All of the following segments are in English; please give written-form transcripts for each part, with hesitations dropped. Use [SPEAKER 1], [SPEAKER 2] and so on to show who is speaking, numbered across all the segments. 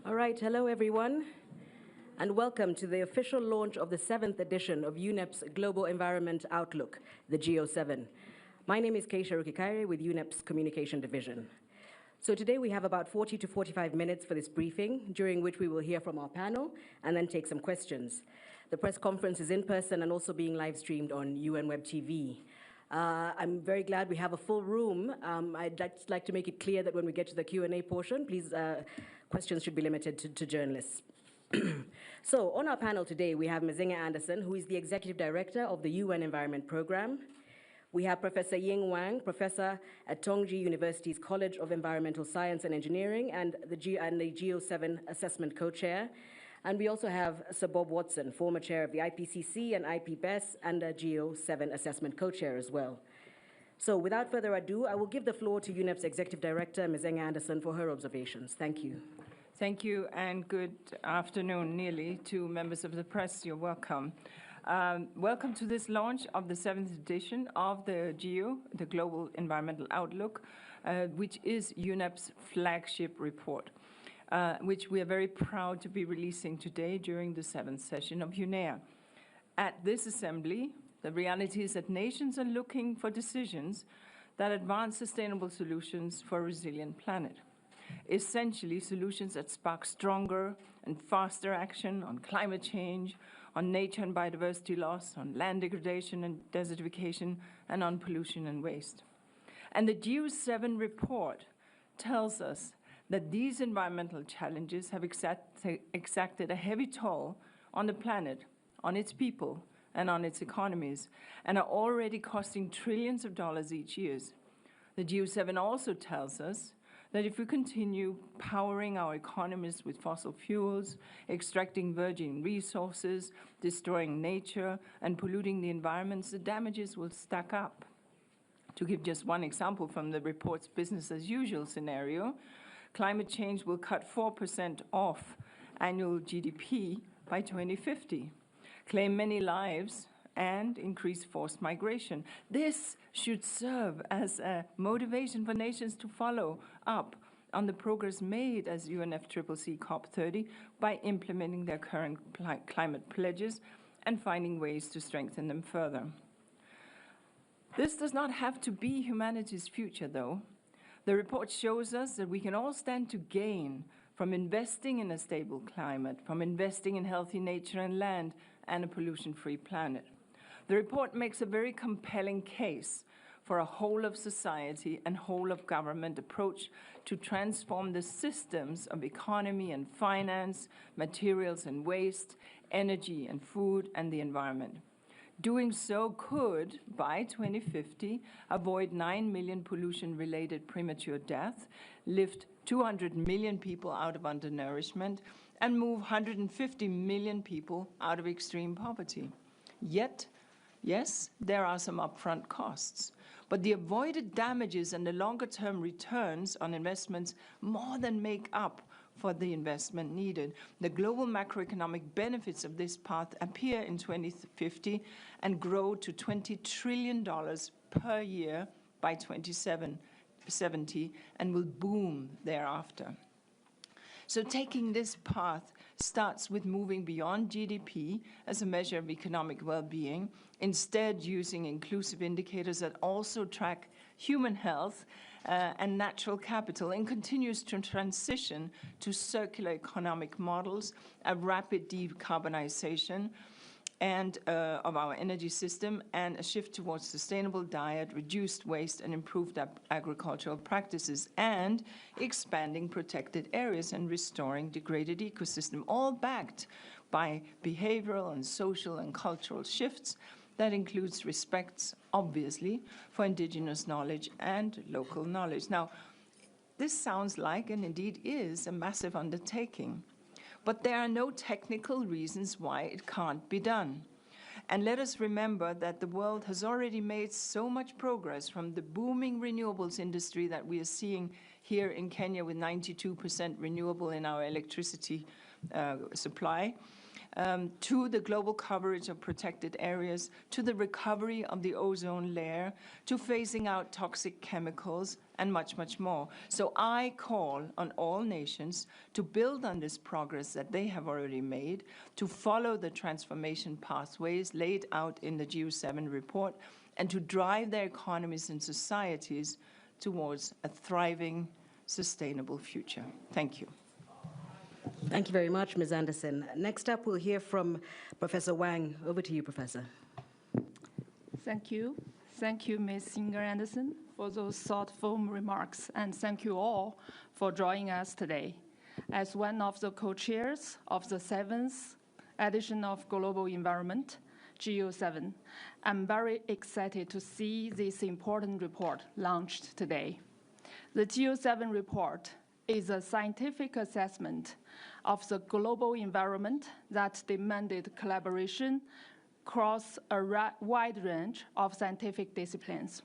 [SPEAKER 1] All right, hello everyone, and welcome to the official launch of the 7th edition of UNEP's Global Environment Outlook, the GEO-7. My name is Keisha Rukikaire with UNEP's Communication Division. So today we have about 40 to 45 minutes for this briefing, during which we will hear from our panel and then take some questions. The press conference is in person and also being live streamed on UN Web TV. I'm very glad we have a full room. I'd like to make it clear that when we get to the Q&A portion, please, questions should be limited to journalists. So on our panel today, we have Mzinga Anderson, who is the Executive Director of the UN Environment Programme. We have Professor Ying Wang, Professor at Tongji University's College of Environmental Science and Engineering and the GEO-7 Assessment Co-Chair. And we also have Sir Bob Watson, former chair of the IPCC and IPBES and a GEO-7 Assessment Co-Chair as well. So without further ado, I will give the floor to UNEP's Executive Director, Mzinga Anderson, for her observations. Thank you.
[SPEAKER 2] Thank you, and good afternoon, nearly, to members of the press. You're welcome. Welcome to this launch of the 7th edition of the GEO, the Global Environmental Outlook, which is UNEP's flagship report, which we are very proud to be releasing today during the 7th session of UNEA. At this assembly, the reality is that nations are looking for decisions that advance sustainable solutions for a resilient planet. Essentially, solutions that spark stronger and faster action on climate change, on nature and biodiversity loss, on land degradation and desertification, and on pollution and waste. And the GEO-7 report tells us that these environmental challenges have exacted a heavy toll on the planet, on its people, and on its economies, and are already costing trillions of dollars each year. The GEO-7 also tells us that if we continue powering our economies with fossil fuels, extracting virgin resources, destroying nature, and polluting the environments, the damages will stack up. To give just one example from the report's business as usual scenario, climate change will cut 4% off annual GDP by 2050, claim many lives, and increase forced migration. This should serve as a motivation for nations to follow up on the progress made as UNFCCC COP30 by implementing their current climate pledges and finding ways to strengthen them further. This does not have to be humanity's future, though. The report shows us that we can all stand to gain from investing in a stable climate, from investing in healthy nature and land, and a pollution-free planet. The report makes a very compelling case for a whole-of-society and whole-of-government approach to transform the systems of economy and finance, materials and waste, energy and food, and the environment. Doing so could, by 2050, avoid 9 million pollution-related premature deaths, lift 200 million people out of undernourishment, and move 150 million people out of extreme poverty. Yet, yes, there are some upfront costs, but the avoided damages and the longer-term returns on investments more than make up for the investment needed. The global macroeconomic benefits of this path appear in 2050 and grow to $20 trillion per year by 2070 and will boom thereafter. So taking this path starts with moving beyond GDP as a measure of economic well-being, instead using inclusive indicators that also track human health and natural capital, and continues to transition to circular economic models, a rapid decarbonization and of our energy system, and a shift towards sustainable diet, reduced waste, and improved agricultural practices, and expanding protected areas and restoring degraded ecosystem, all backed by behavioral and social and cultural shifts that includes respects, obviously, for indigenous knowledge and local knowledge. Now, this sounds like, and indeed is, a massive undertaking. But there are no technical reasons why it can't be done. And let us remember that the world has already made so much progress, from the booming renewables industry that we are seeing here in Kenya with 92% renewable in our electricity supply, to the global coverage of protected areas, to the recovery of the ozone layer, to phasing out toxic chemicals, and much, much more. So I call on all nations to build on this progress that they have already made, to follow the transformation pathways laid out in the GEO-7 report, and to drive their economies and societies towards a thriving, sustainable future. Thank you.
[SPEAKER 1] Thank you very much, Ms. Anderson. Next up, we'll hear from Professor Wang. Over to you, Professor.
[SPEAKER 3] Thank you. Thank you, Ms. Singer Anderson, for those thoughtful remarks, and thank you all for joining us today. As one of the co-chairs of the 7th edition of Global Environment, GEO-7, I'm very excited to see this important report launched today. The GEO-7 report is a scientific assessment of the global environment that demanded collaboration across a wide range of scientific disciplines.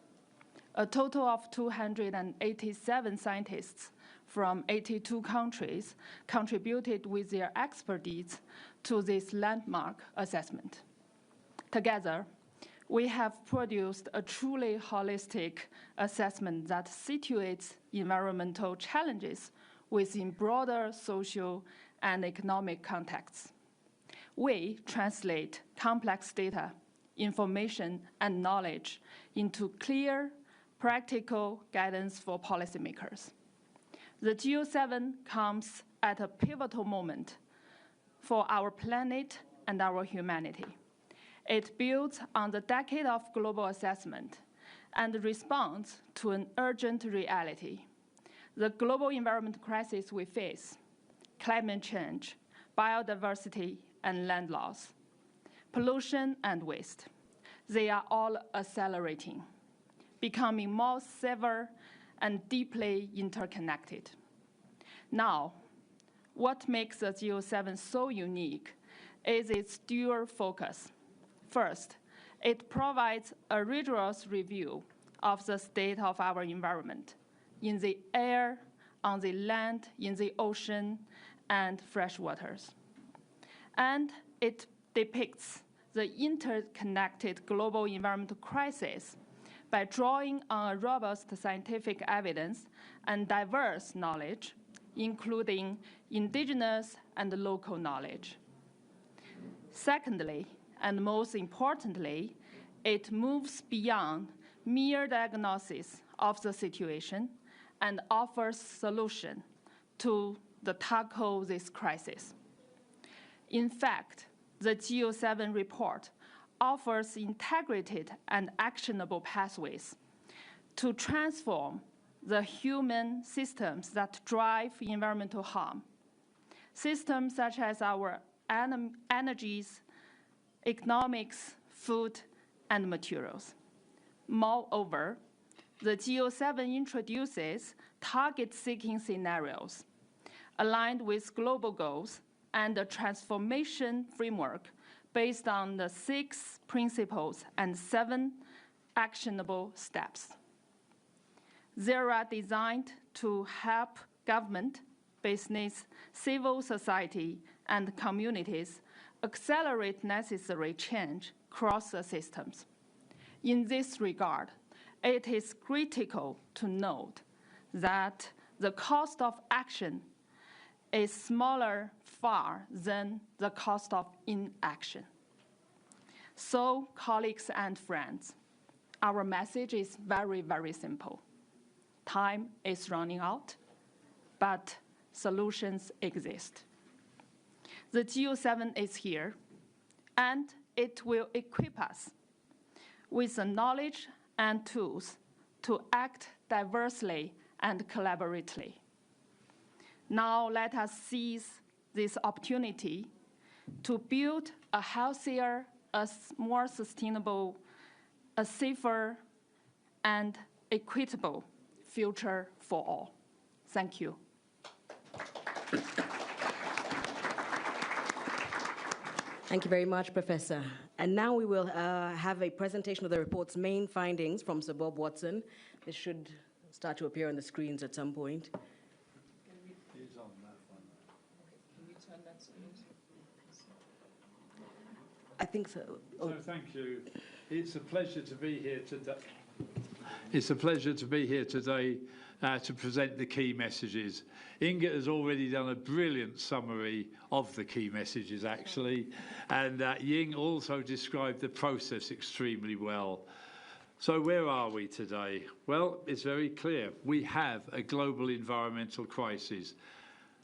[SPEAKER 3] A total of 287 scientists from 82 countries contributed with their expertise to this landmark assessment. Together, we have produced a truly holistic assessment that situates environmental challenges within broader social and economic contexts. We translate complex data, information, and knowledge into clear, practical guidance for policymakers. The GEO-7 comes at a pivotal moment for our planet and our humanity. It builds on the decade of global assessment and responds to an urgent reality. The global environment crisis we face, climate change, biodiversity, and land loss, pollution and waste, they are all accelerating, becoming more severe and deeply interconnected. Now, what makes the GEO-7 so unique is its dual focus. First, it provides a rigorous review of the state of our environment in the air, on the land, in the ocean, and fresh waters. And it depicts the interconnected global environmental crisis by drawing on robust scientific evidence and diverse knowledge, including indigenous and local knowledge. Secondly, and most importantly, it moves beyond mere diagnosis of the situation and offers solution to tackle this crisis. In fact, the GEO-7 report offers integrated and actionable pathways to transform the human systems that drive environmental harm. Systems such as our energies, economics, food, and materials. Moreover, the GEO-7 introduces target-seeking scenarios aligned with global goals and a transformation framework based on the 6 principles and 7 actionable steps. They are designed to help government, business, civil society, and communities accelerate necessary change across the systems. In this regard, it is critical to note that the cost of action is smaller far than the cost of inaction. So, colleagues and friends, our message is very, very simple. Time is running out, but solutions exist. The GEO-7 is here, and it will equip us with the knowledge and tools to act diversely and collaboratively. Now let us seize this opportunity to build a healthier, a more sustainable, a safer, and equitable future for all. Thank you.
[SPEAKER 1] Thank you very much, Professor. And now we will have a presentation of the report's main findings from Sir Bob Watson. This should start to appear on the screens at some point. I think so. Oh.
[SPEAKER 4] So thank you. It's a pleasure to be here today. It's a pleasure to be here today to present the key messages. Inga has already done a brilliant summary of the key messages, actually, and Ying also described the process extremely well. So where are we today? Well, it's very clear. We have a global environmental crisis.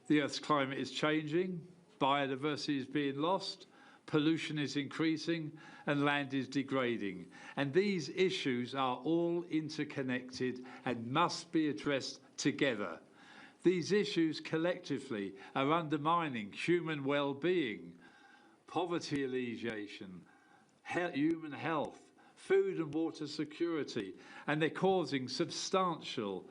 [SPEAKER 4] The Earth's climate is changing, biodiversity is being lost, pollution is increasing, and land is degrading. And these issues are all interconnected and must be addressed together. These issues collectively are undermining human well-being, poverty alleviation, human health, food and water security, and they're causing substantial,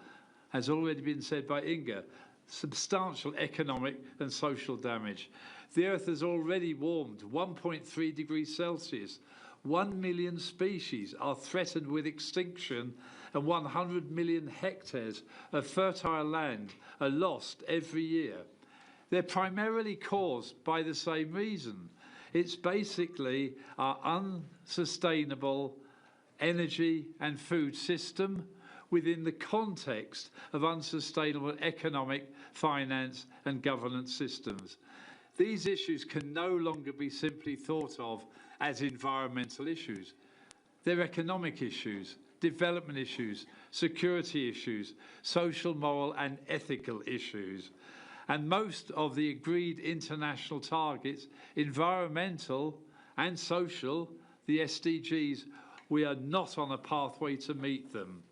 [SPEAKER 4] as already been said by Inga, substantial economic and social damage. The Earth has already warmed 1.3 degrees Celsius. 1 million species are threatened with extinction, and 100 million hectares of fertile land are lost every year. They're primarily caused by the same reason. It's basically our unsustainable energy and food system within the context of unsustainable economic, finance and governance systems. These issues can no longer be simply thought of as environmental issues. They're economic issues, development issues, security issues, social, moral and ethical issues. And most of the agreed international targets, environmental and social, the SDGs, we are not on a pathway to meet them.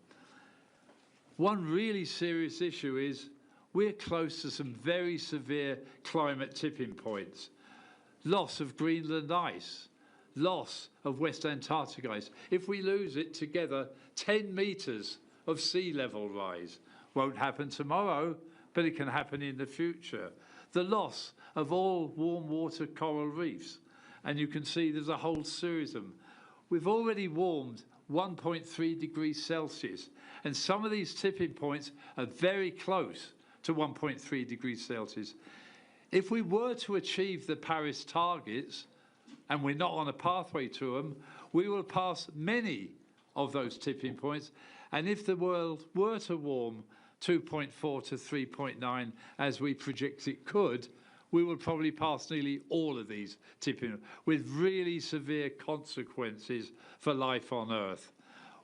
[SPEAKER 4] One really serious issue is we're close to some very severe climate tipping points. Loss of Greenland ice, loss of West Antarctic ice. If we lose it together, 10 meters of sea level rise. Won't happen tomorrow, but it can happen in the future. The loss of all warm water coral reefs. And you can see there's a whole series of them. We've already warmed 1.3 degrees Celsius, and some of these tipping points are very close to 1.3 degrees Celsius. If we were to achieve the Paris targets, and we're not on a pathway to them, we will pass many of those tipping points. And if the world were to warm 2.4 to 3.9, as we predict it could, we will probably pass nearly all of these tipping points, with really severe consequences for life on Earth.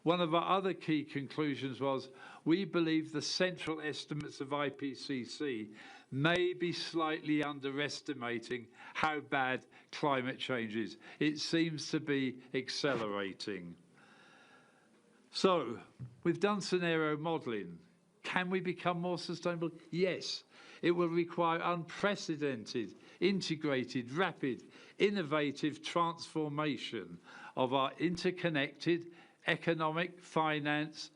[SPEAKER 4] One of our other key conclusions was we believe the central estimates of IPCC may be slightly underestimating how bad climate change is. It seems to be accelerating. So, we've done scenario modelling. Can we become more sustainable? Yes. It will require unprecedented, integrated, rapid, innovative transformation of our interconnected economic, finance,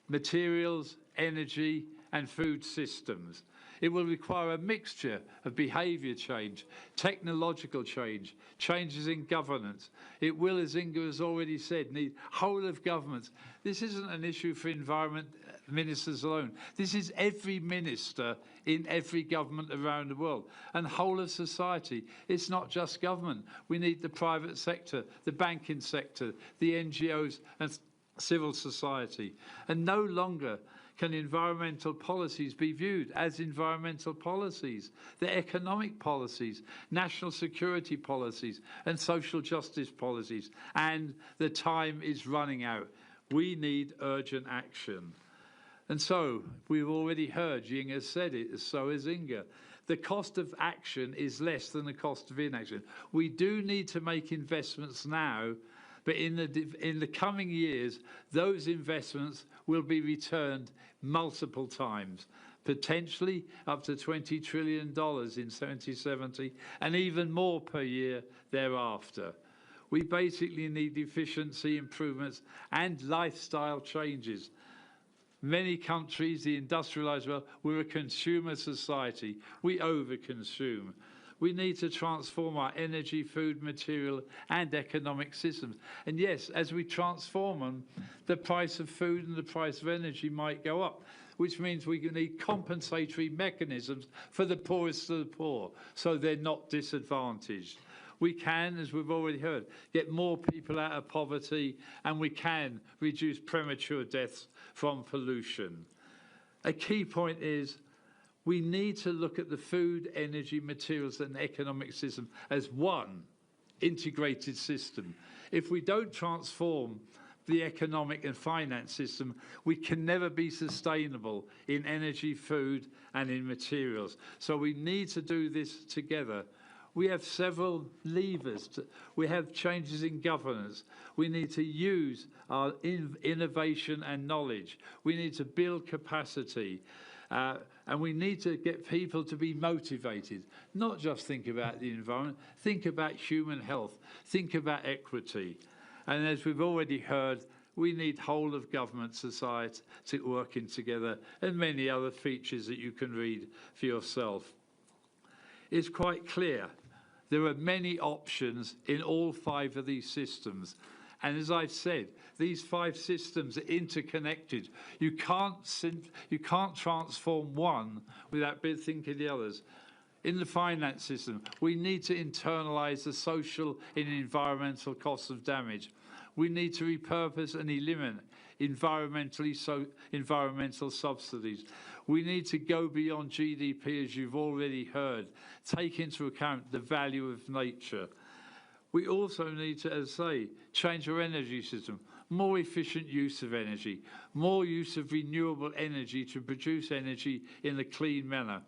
[SPEAKER 4] materials, energy, and food systems. It will require a mixture of behaviour change, technological change, changes in governance. It will, as Inga has already said, need whole of governments. This isn't an issue for environment ministers alone. This is every minister in every government around the world and whole of society. It's not just government. We need the private sector, the banking sector, the NGOs and civil society. And no longer can environmental policies be viewed as environmental policies. They're economic policies, national security policies, and social justice policies. And the time is running out. We need urgent action. And so, we've already heard, Ying has said it, so has Inga. The cost of action is less than the cost of inaction. We do need to make investments now, but in the coming years, those investments will be returned multiple times, potentially up to $20 trillion in 2070, and even more per year thereafter. We basically need efficiency improvements and lifestyle changes. Many countries, the industrialized world, we're a consumer society. We overconsume. We need to transform our energy, food, material, and economic systems. And yes, as we transform them, the price of food and the price of energy might go up, which means we need compensatory mechanisms for the poorest of the poor, so they're not disadvantaged. We can, as we've already heard, get more people out of poverty, and we can reduce premature deaths from pollution. A key point is we need to look at the food, energy, materials and economic system as one integrated system. If we don't transform the economic and finance system, we can never be sustainable in energy, food and in materials. So we need to do this together. We have several levers. We have changes in governance. We need to use our innovation and knowledge. We need to build capacity. And we need to get people to be motivated, not just think about the environment, think about human health, think about equity. And as we've already heard, we need whole of government society working together and many other features that you can read for yourself. It's quite clear there are many options in all 5 of these systems. And as I've said, these 5 systems are interconnected. You can't transform one without thinking the others. In the finance system, we need to internalise the social and environmental costs of damage. We need to repurpose and eliminate environmental subsidies. We need to go beyond GDP, as you've already heard, take into account the value of nature. We also need to, as I say, change our energy system, more efficient use of energy, more use of renewable energy to produce energy in a clean manner.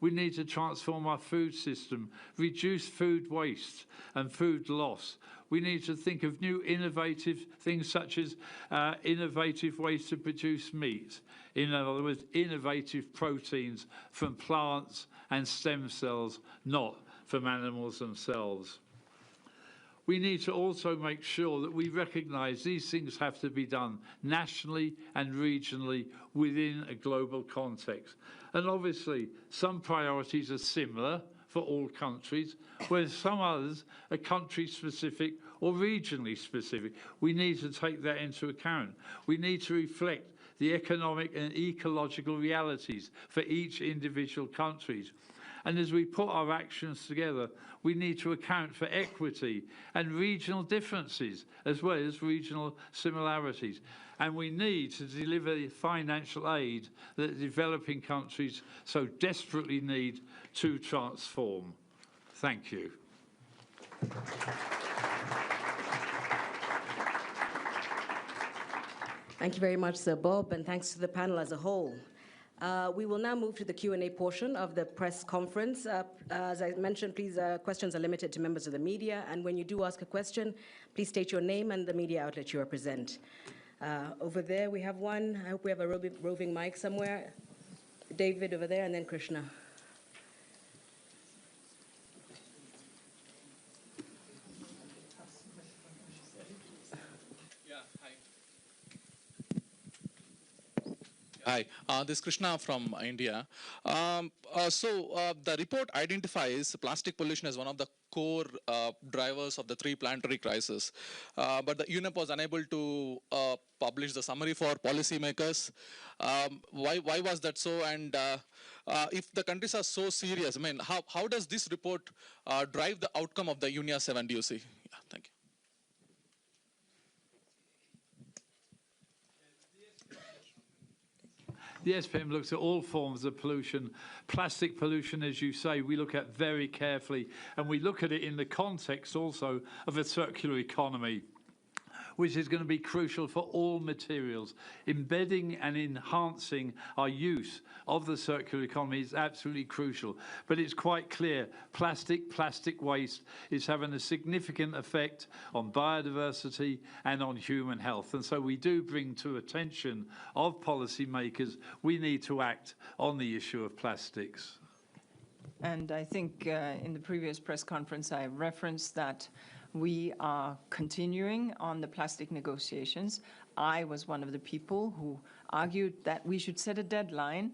[SPEAKER 4] We need to transform our food system, reduce food waste and food loss. We need to think of new innovative things such as innovative ways to produce meat. In other words, innovative proteins from plants and stem cells, not from animals themselves. We need to also make sure that we recognise these things have to be done nationally and regionally within a global context. And obviously, some priorities are similar for all countries, whereas some others are country-specific or regionally specific. We need to take that into account. We need to reflect the economic and ecological realities for each individual country. And as we put our actions together, we need to account for equity and regional differences as well as regional similarities. And we need to deliver the financial aid that developing countries so desperately need to transform. Thank you.
[SPEAKER 1] Thank you very much, Sir Bob, and thanks to the panel as a whole. We will now move to the Q&A portion of the press conference. As I mentioned, please, questions are limited to members of the media, and when you do ask a question, please state your name and the media outlet you represent. Over there, we have one. I hope we have a roving mic somewhere. David over there, and then Krishna.
[SPEAKER 5] Hi, this is Krishna from India. The report identifies plastic pollution as one of the core drivers of the 3 planetary crises. But the UNEP was unable to publish the summary for policymakers. Why was that so? And if the countries are so serious, I mean, how does this report drive the outcome of the UNEP, do you see? Yeah, thank you.
[SPEAKER 4] The SPM looks at all forms of pollution. Plastic pollution, as you say, we look at very carefully, and we look at it in the context also of a circular economy, which is going to be crucial for all materials. Embedding and enhancing our use of the circular economy is absolutely crucial. But it's quite clear plastic waste is having a significant effect on biodiversity and on human health. And so we do bring to attention of policymakers, we need to act on the issue of plastics.
[SPEAKER 2] And I think in the previous press conference, I referenced that we are continuing on the plastic negotiations. I was one of the people who argued that we should set a deadline,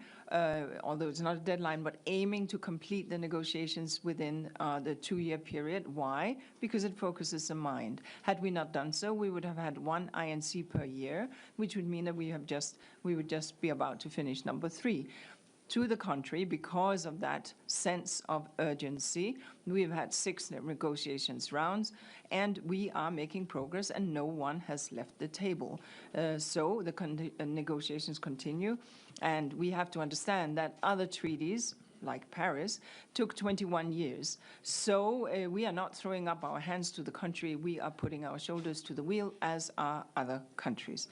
[SPEAKER 2] although it's not a deadline, but aiming to complete the negotiations within the 2-year period. Why? Because it focuses the mind. Had we not done so, we would have had 1 INC per year, which would mean that we would just be about to finish number 3. to the country because of that sense of urgency. We've had 6 negotiations rounds, and we are making progress, and no one has left the table. So the negotiations continue, and we have to understand that other treaties, like Paris, took 21 years. So we are not throwing up our hands to the country. We are putting our shoulders to the wheel, as are other countries.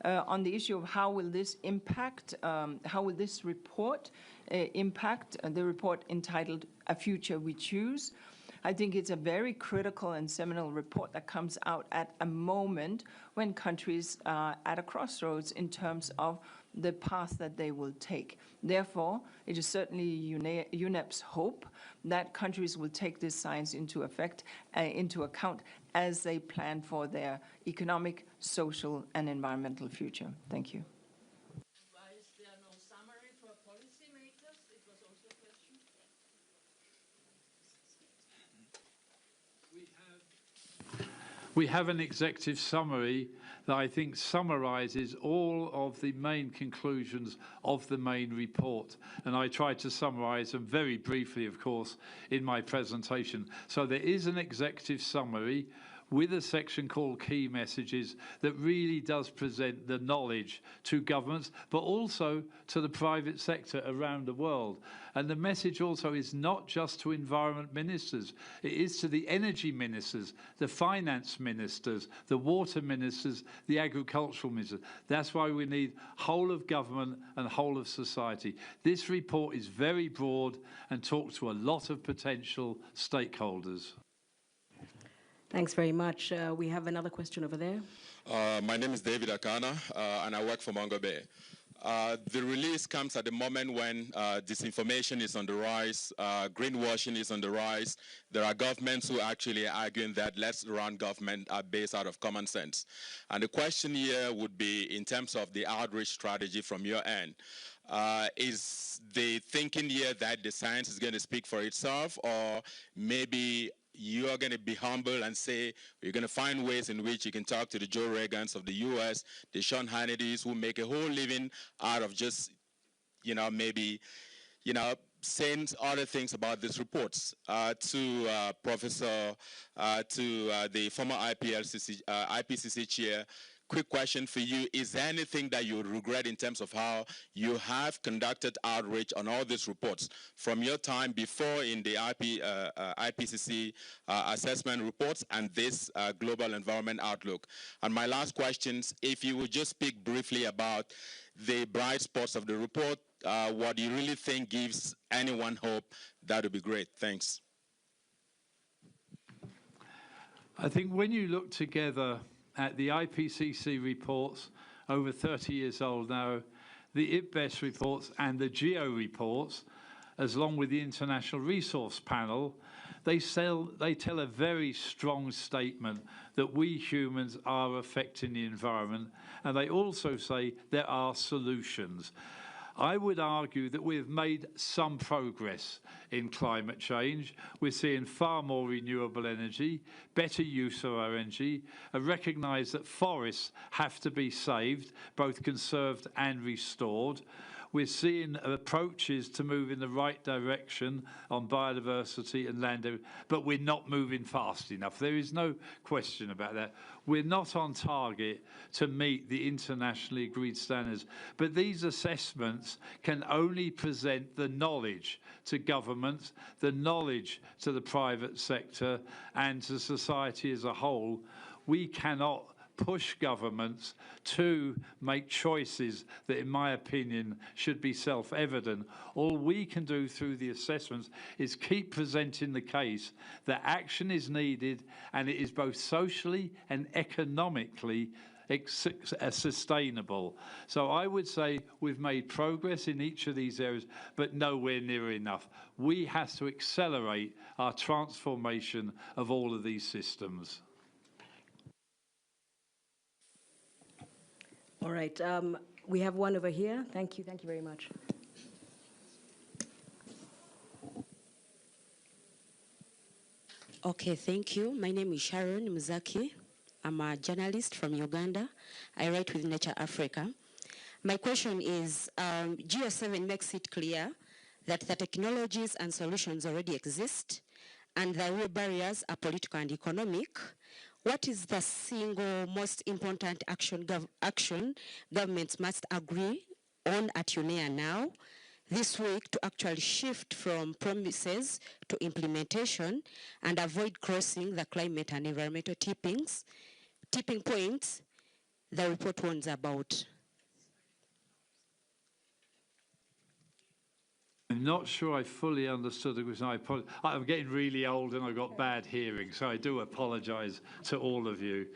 [SPEAKER 2] On the issue of how will this impact, how will this report impact, the report entitled A Future We Choose, I think it's a very critical and seminal report that comes out at a moment when countries are at a crossroads in terms of the path that they will take. Therefore, it is certainly UNEP's hope that countries will take this science into account as they plan for their economic, social, and environmental future. Thank you.
[SPEAKER 6] Why is there no summary for policymakers? It was also a question.
[SPEAKER 4] We have an executive summary that I think summarizes all of the main conclusions of the main report. And I tried to summarize them very briefly, of course, in my presentation. So there is an executive summary with a section called Key Messages that really does present the knowledge to governments, but also to the private sector around the world. And the message also is not just to environment ministers, it is to the energy ministers, the finance ministers, the water ministers, the agricultural ministers. That's why we need whole of government and whole of society. This report is very broad and talks to a lot of potential stakeholders.
[SPEAKER 1] Thanks very much. We have another question over there.
[SPEAKER 7] My name is David Akana, and I work for Mongo Bay. The release comes at a moment when disinformation is on the rise, greenwashing is on the rise. There are governments who are actually arguing that let's run government based out of common sense. And the question here would be, in terms of the outreach strategy from your end, is the thinking here that the science is going to speak for itself, or maybe you are going to be humble and say you're going to find ways in which you can talk to the Joe Reagans of the U.S., the Sean Hannitys, who make a whole living out of just, maybe, saying other things about these reports. To Professor, to the former IPCC chair, quick question for you. Is there anything that you would regret in terms of how you have conducted outreach on all these reports from your time before in the IPCC assessment reports and this global environment outlook? And my last question, if you would just speak briefly about the bright spots of the report, what you really think gives anyone hope, that would be great. Thanks.
[SPEAKER 4] I think when you look together at the IPCC reports, over 30 years old now, the IPBES reports and the GEO reports, along with the International Resource Panel, they tell a very strong statement that we humans are affecting the environment, and they also say there are solutions. I would argue that we've made some progress in climate change. We're seeing far more renewable energy, better use of our energy, and recognise that forests have to be saved, both conserved and restored. We're seeing approaches to move in the right direction on biodiversity and land, but we're not moving fast enough. There is no question about that. We're not on target to meet the internationally agreed standards, but these assessments can only present the knowledge to governments, the knowledge to the private sector, and to society as a whole. We cannot push governments to make choices that, in my opinion, should be self-evident. All we can do through the assessments is keep presenting the case that action is needed, and it is both socially and economically sustainable. So I would say we've made progress in each of these areas, but nowhere near enough. We have to accelerate our transformation of all of these systems.
[SPEAKER 1] All right, we have one over here. Thank you very much.
[SPEAKER 8] Okay, thank you. My name is Sharon Muzaki. I'm a journalist from Uganda. I write with Nature Africa. My question is, GEO-7 makes it clear that the technologies and solutions already exist, and the real barriers are political and economic. What is the single most important action governments must agree on at UNEA now, this week, to actually shift from promises to implementation and avoid crossing the climate and environmental tipping points the report warns about?
[SPEAKER 4] I'm not sure I fully understood the question. I'm getting really old and I've got bad hearing, so I do apologise to all of you.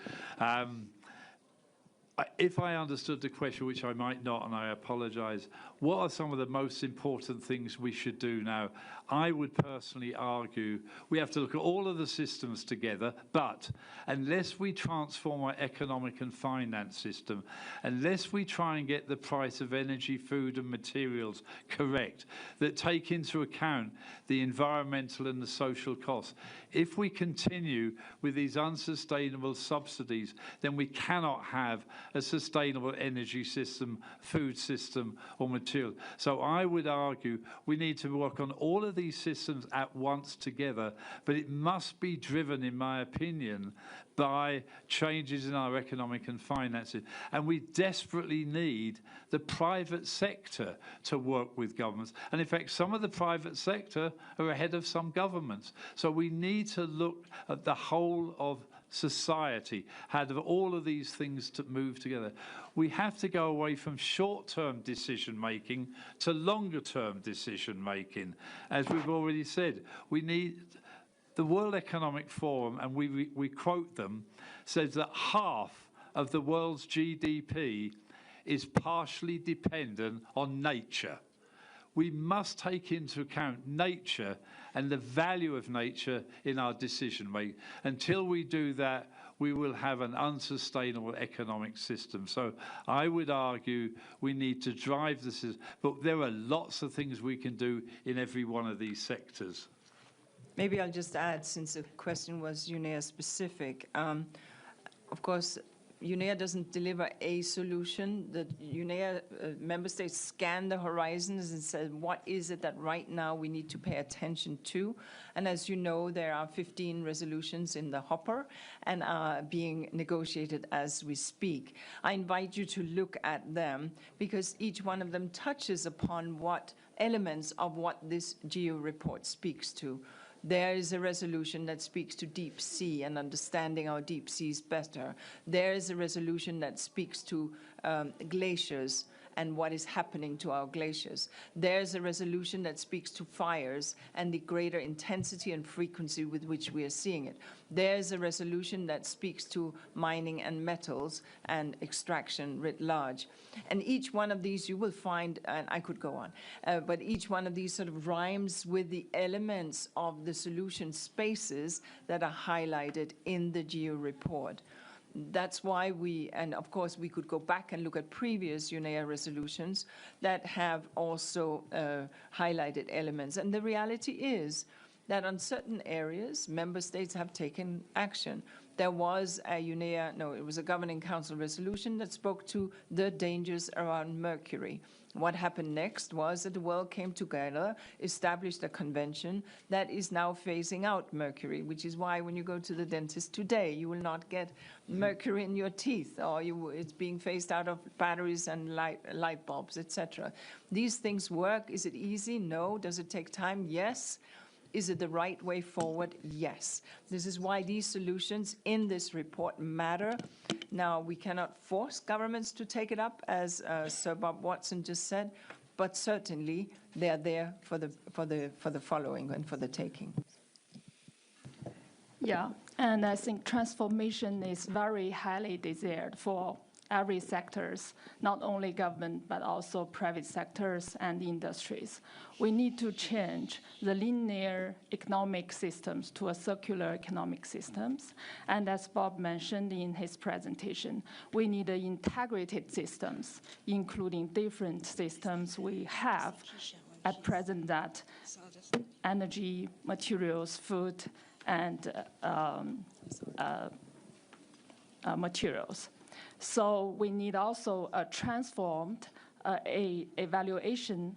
[SPEAKER 4] If I understood the question, which I might not, and I apologise, what are some of the most important things we should do now? I would personally argue we have to look at all of the systems together, but unless we transform our economic and finance system, unless we try and get the price of energy, food and materials correct, that take into account the environmental and the social costs, if we continue with these unsustainable subsidies, then we cannot have a sustainable energy system, food system or material. So I would argue we need to work on all of these systems at once together, but it must be driven, in my opinion, by changes in our economic and finances. And we desperately need the private sector to work with governments. And in fact, some of the private sector are ahead of some governments. So we need to look at the whole of society, how do all of these things to move together. We have to go away from short-term decision-making to longer-term decision-making. As we've already said, we need the World Economic Forum, and we quote them, says that half of the world's GDP is partially dependent on nature. We must take into account nature and the value of nature in our decision making. Until we do that, we will have an unsustainable economic system. So I would argue we need to drive this, but there are lots of things we can do in every one of these sectors.
[SPEAKER 2] Maybe I'll just add, since the question was UNEA specific. Of course, UNEA doesn't deliver a solution. The UNEA member states scan the horizons and say, what is it that right now we need to pay attention to? And as you know, there are 15 resolutions in the hopper and are being negotiated as we speak. I invite you to look at them because each one of them touches upon what elements of what this GEO report speaks to. There is a resolution that speaks to deep sea and understanding our deep seas better. There is a resolution that speaks to glaciers and what is happening to our glaciers. There's a resolution that speaks to fires and the greater intensity and frequency with which we are seeing it. There's a resolution that speaks to mining and metals and extraction writ large. And each one of these you will find, and I could go on, but each one of these sort of rhymes with the elements of the solution spaces that are highlighted in the GEO report. That's why and of course we could go back and look at previous UNEA resolutions that have also highlighted elements. And the reality is that on certain areas, member states have taken action. There was a it was a Governing Council resolution that spoke to the dangers around mercury. What happened next was that the world came together, established a convention that is now phasing out mercury, which is why when you go to the dentist today, you will not get mercury in your teeth, or it's being phased out of batteries and light bulbs, etc. These things work. Is it easy? No. Does it take time? Yes. Is it the right way forward? Yes. This is why these solutions in this report matter. Now, we cannot force governments to take it up, as Sir Bob Watson just said, but certainly they are there for the following and for the taking.
[SPEAKER 3] Yeah, and I think transformation is very highly desired for every sectors, not only government, but also private sectors and industries. We need to change the linear economic systems to a circular economic systems. And as Bob mentioned in his presentation, we need integrated systems, including different systems we have at present, that energy, materials, food, and materials. So we need also a transformed evaluation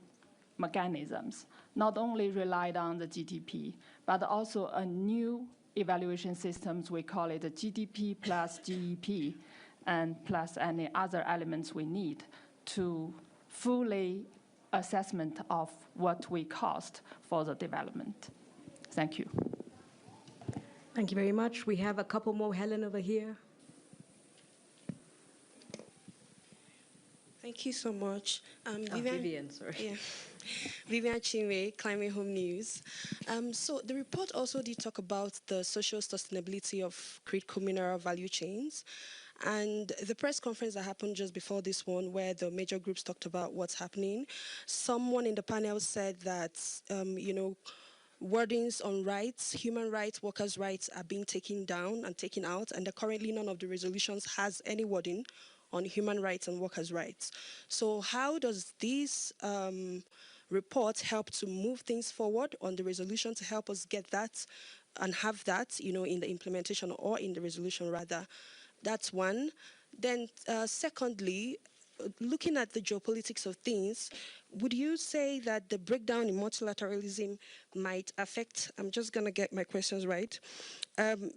[SPEAKER 3] mechanisms, not only relied on the GDP, but also a new evaluation systems. We call it a GDP plus GEP, and plus any other elements we need to fully assessment of what we cost for the development. Thank you.
[SPEAKER 1] Thank you very much. We have a couple more. Helen over here.
[SPEAKER 9] Thank you so much.
[SPEAKER 1] Vivian, sorry.
[SPEAKER 9] Yeah. Vivian Chinwe, Climate Home News. So the report also did talk about the social sustainability of critical mineral value chains. And the press conference that happened just before this one, where the major groups talked about what's happening, someone in the panel said that, wordings on rights, human rights, workers' rights are being taken down and taken out, and currently none of the resolutions has any wording on human rights and workers' rights. So how does this report help to move things forward on the resolution to help us get that and have that, in the implementation or in the resolution rather? That's one. Then secondly, looking at the geopolitics of things, would you say that the breakdown in multilateralism might affect, I'm just going to get my questions right,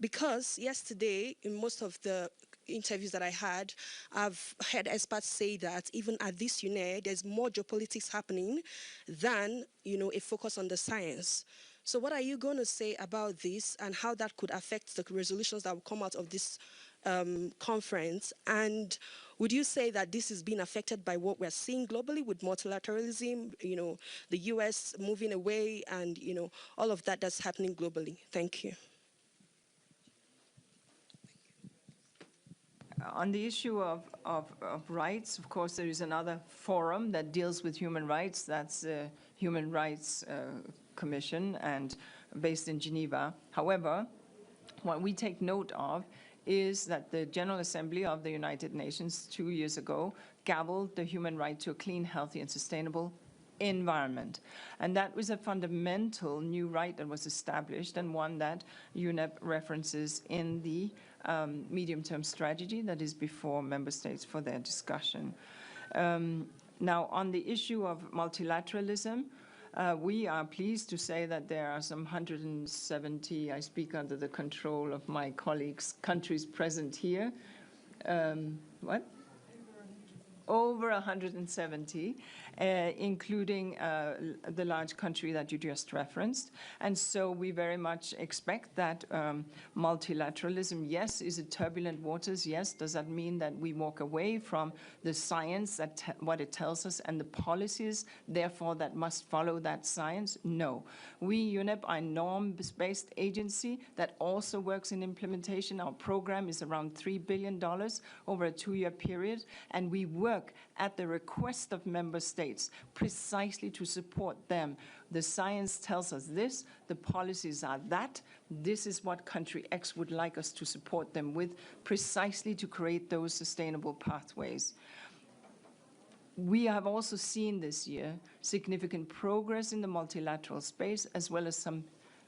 [SPEAKER 9] because yesterday in most of the interviews that I had, I've heard experts say that even at this UNEP, there's more geopolitics happening than, a focus on the science. So what are you going to say about this and how that could affect the resolutions that will come out of this conference? And would you say that this is being affected by what we're seeing globally with multilateralism, the US moving away and, all of that that's happening globally? Thank you.
[SPEAKER 2] On the issue of rights, of course, there is another forum that deals with human rights. That's the Human Rights Commission, and based in Geneva. However, what we take note of is that the General Assembly of the United Nations 2 years ago gavelled the human right to a clean, healthy, and sustainable environment. And that was a fundamental new right that was established, and one that UNEP references in the medium-term strategy that is before member states for their discussion. Now, on the issue of multilateralism, we are pleased to say that there are some 170, I speak under the control of my colleagues, countries present here. Over 170, including the large country that you just referenced. And so we very much expect that multilateralism, yes, is it turbulent waters? Yes. Does that mean that we walk away from the science, what it tells us, and the policies, therefore, that must follow that science? No. We, UNEP, are a norms-based agency that also works in implementation. Our program is around $3 billion over a 2-year period, and we work at the request of member states precisely to support them. The science tells us this, the policies are that, this is what country X would like us to support them with, precisely to create those sustainable pathways. We have also seen this year significant progress in the multilateral space, as well as some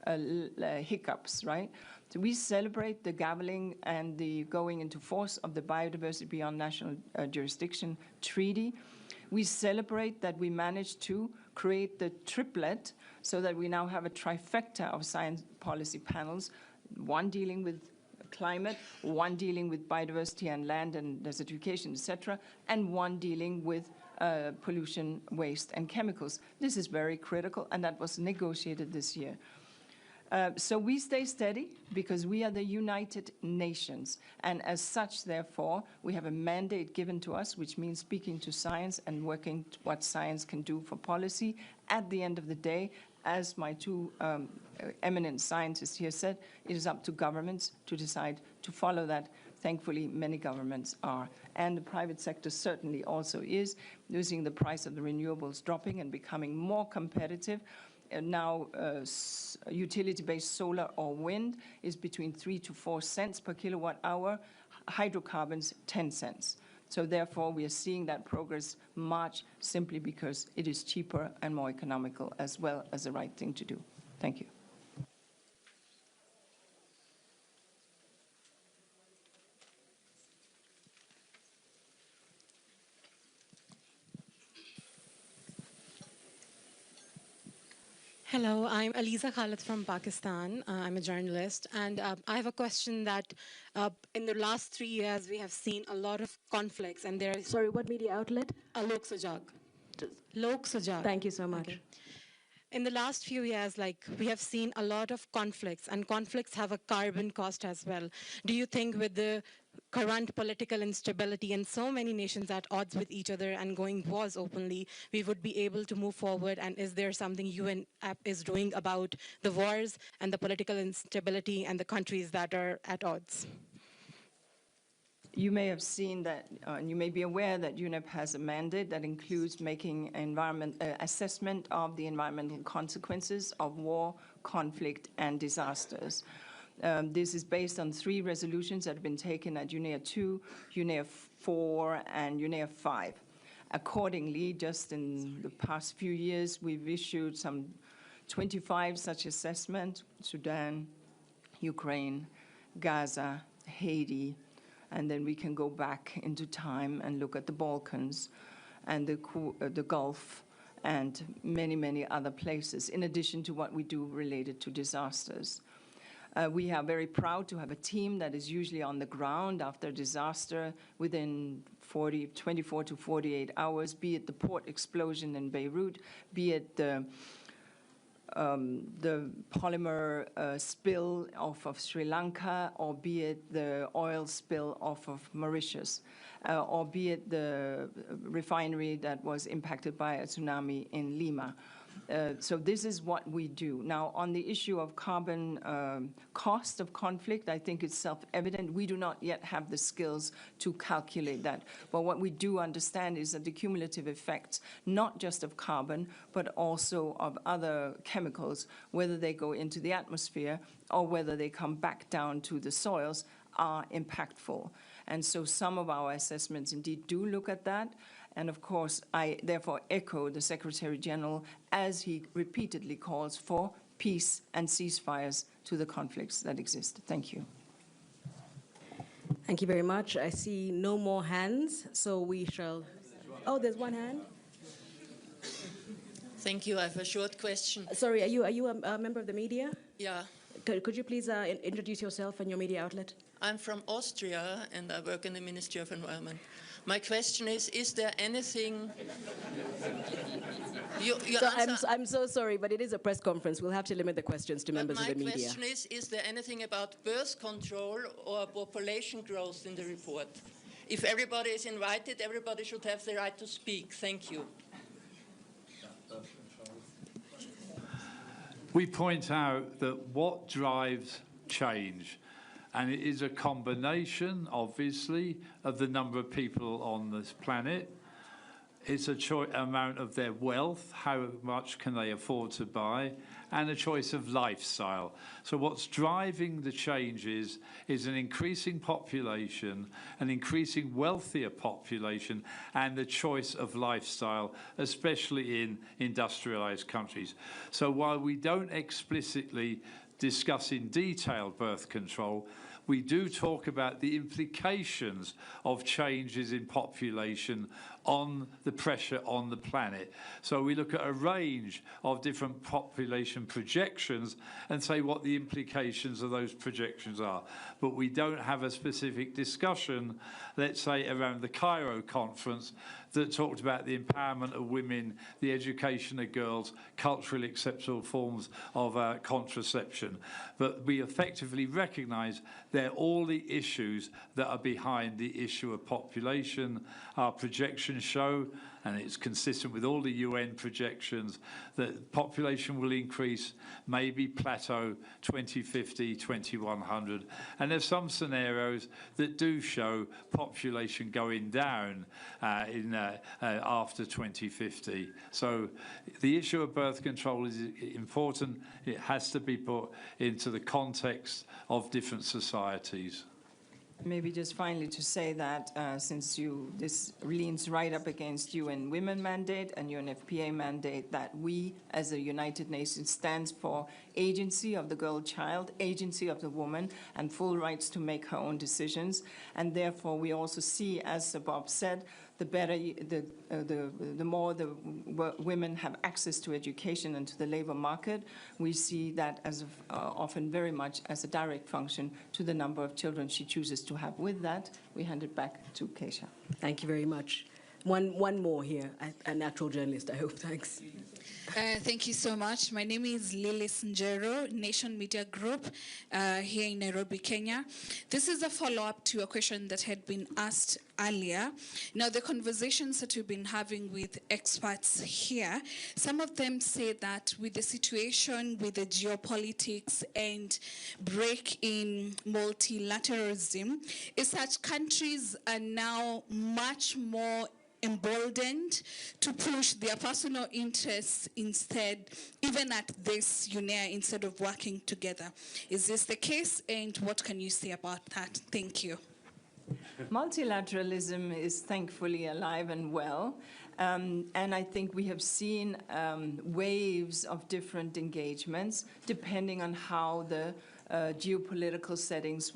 [SPEAKER 2] hiccups, right? So we celebrate the gavelling and the going into force of the Biodiversity Beyond National Jurisdiction Treaty. We celebrate that we managed to create the triplet so that we now have a trifecta of science policy panels, one dealing with climate, one dealing with biodiversity and land and desertification, etc., and one dealing with pollution, waste, and chemicals. This is very critical, and that was negotiated this year. So we stay steady because we are the United Nations, and as such, therefore, we have a mandate given to us, which means speaking to science and working what science can do for policy. At the end of the day, as my two eminent scientists here said, it is up to governments to decide to follow that. Thankfully, many governments are. And the private sector certainly also is, using the price of the renewables dropping and becoming more competitive. Now, utility-based solar or wind is between 3 to 4 cents per kilowatt hour, hydrocarbons 10 cents. So therefore, we are seeing that progress march simply because it is cheaper and more economical, as well as the right thing to do. Thank you.
[SPEAKER 10] Hello, I'm Aliza Khalid from Pakistan. I'm a journalist, and I have a question that in the last 3 years we have seen a lot of conflicts, and there is...
[SPEAKER 1] Sorry, what media outlet?
[SPEAKER 10] Lok Sajak. Lok Sajak.
[SPEAKER 1] Thank you so much.
[SPEAKER 10] Okay. In the last few years, we have seen a lot of conflicts, and conflicts have a carbon cost as well. Do you think with the current political instability and so many nations at odds with each other and going wars openly, we would be able to move forward? And is there something UNEP is doing about the wars and the political instability and the countries that are at odds?
[SPEAKER 2] You may have seen that, and you may be aware that UNEP has a mandate that includes making assessment of the environmental consequences of war, conflict, and disasters. This is based on 3 resolutions that have been taken at UNEP 2, UNEP 4, and UNEP 5. Accordingly, just in the past few years, we've issued some 25 such assessments: Sudan, Ukraine, Gaza, Haiti, and then we can go back into time and look at the Balkans and the Gulf and many, many other places, in addition to what we do related to disasters. We are very proud to have a team that is usually on the ground after disaster within 24 to 48 hours, be it the port explosion in Beirut, be it the polymer spill off of Sri Lanka, or be it the oil spill off of Mauritius, or be it the refinery that was impacted by a tsunami in Lima. So this is what we do. Now, on the issue of carbon cost of conflict, I think it's self-evident. We do not yet have the skills to calculate that. But what we do understand is that the cumulative effects, not just of carbon, but also of other chemicals, whether they go into the atmosphere or whether they come back down to the soils, are impactful. And so some of our assessments indeed do look at that. And of course, I therefore echo the Secretary General as he repeatedly calls for peace and ceasefires to the conflicts that exist. Thank you.
[SPEAKER 1] Thank you very much. I see no more hands, so we shall... Oh, there's one hand.
[SPEAKER 6] Thank you. I have a short question.
[SPEAKER 1] Sorry, are you a member of the media?
[SPEAKER 6] Yeah.
[SPEAKER 1] Could you please introduce yourself and your media outlet?
[SPEAKER 6] I'm from Austria, and I work in the Ministry of Environment. My question is there anything...
[SPEAKER 1] I'm so sorry, but it is a press conference. We'll have to limit the questions to members of the media.
[SPEAKER 6] My question is there anything about birth control or population growth in the report? If everybody is invited, everybody should have the right to speak. Thank you.
[SPEAKER 4] We point out that what drives change, and it is a combination, obviously, of the number of people on this planet. It's a amount of their wealth, how much can they afford to buy, and a choice of lifestyle. So what's driving the changes is an increasing population, an increasing wealthier population, and the choice of lifestyle, especially in industrialized countries. So while we don't explicitly discuss in detail birth control, we do talk about the implications of changes in population on the pressure on the planet. So we look at a range of different population projections and say what the implications of those projections are. But we don't have a specific discussion, let's say, around the Cairo conference that talked about the empowerment of women, the education of girls, culturally acceptable forms of contraception. But we effectively recognize they're all the issues that are behind the issue of population. Our projections show, and it's consistent with all the UN projections, that population will increase, maybe plateau 2050, 2100. And there's some scenarios that do show population going down after 2050. So the issue of birth control is important. It has to be put into the context of different societies.
[SPEAKER 2] Maybe just finally to say that since this leans right up against UN Women mandate and UNFPA mandate, that we as the United Nations stands for agency of the girl child, agency of the woman, and full rights to make her own decisions. And therefore we also see, as Bob said, the better, the more the women have access to education and to the labor market. We see that as often very much as a direct function to the number of children she chooses to have. With that, we hand it back to Keisha.
[SPEAKER 1] Thank you very much. One more here, a natural journalist, I hope. Thanks.
[SPEAKER 11] Thank you so much. My name is Lily Njero, Nation Media Group, here in Nairobi, Kenya. This is a follow-up to a question that had been asked earlier. Now, the conversations that we've been having with experts here, some of them say that with the situation, with the geopolitics and break in multilateralism, is that countries are now much more emboldened to push their personal interests instead, even at this UNEP, instead of working together. Is this the case, and what can you say about that? Thank you.
[SPEAKER 2] Multilateralism is thankfully alive and well, and I think we have seen waves of different engagements depending on how the geopolitical settings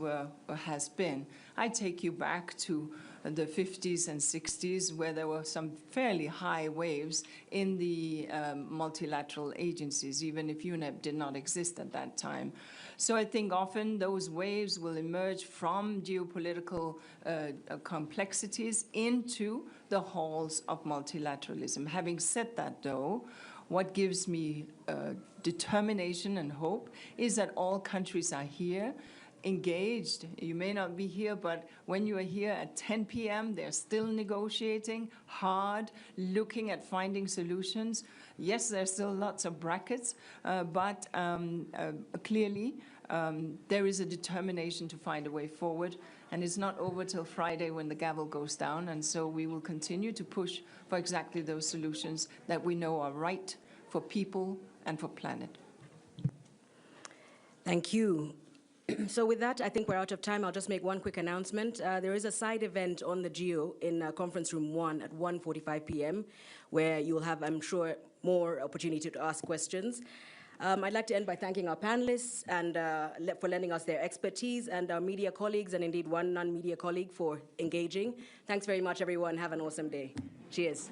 [SPEAKER 2] has been. I take you back to the 50s and 60s, where there were some fairly high waves in the multilateral agencies, even if UNEP did not exist at that time. So I think often those waves will emerge from geopolitical complexities into the halls of multilateralism. Having said that, though, what gives me determination and hope is that all countries are here, engaged. You may not be here, but when you are here at 10 p.m., they're still negotiating hard, looking at finding solutions. Yes, there's still lots of brackets, but clearly there is a determination to find a way forward, and it's not over till Friday when the gavel goes down, and so we will continue to push for exactly those solutions that we know are right for people and for planet.
[SPEAKER 1] Thank you. So with that, I think we're out of time. I'll just make one quick announcement. There is a side event on the GEO in conference room 1 at 1:45 p.m. where you'll have, I'm sure, more opportunity to ask questions. I'd like to end by thanking our panelists and for lending us their expertise, and our media colleagues, and indeed one non-media colleague for engaging. Thanks very much, everyone. Have an awesome day. Cheers.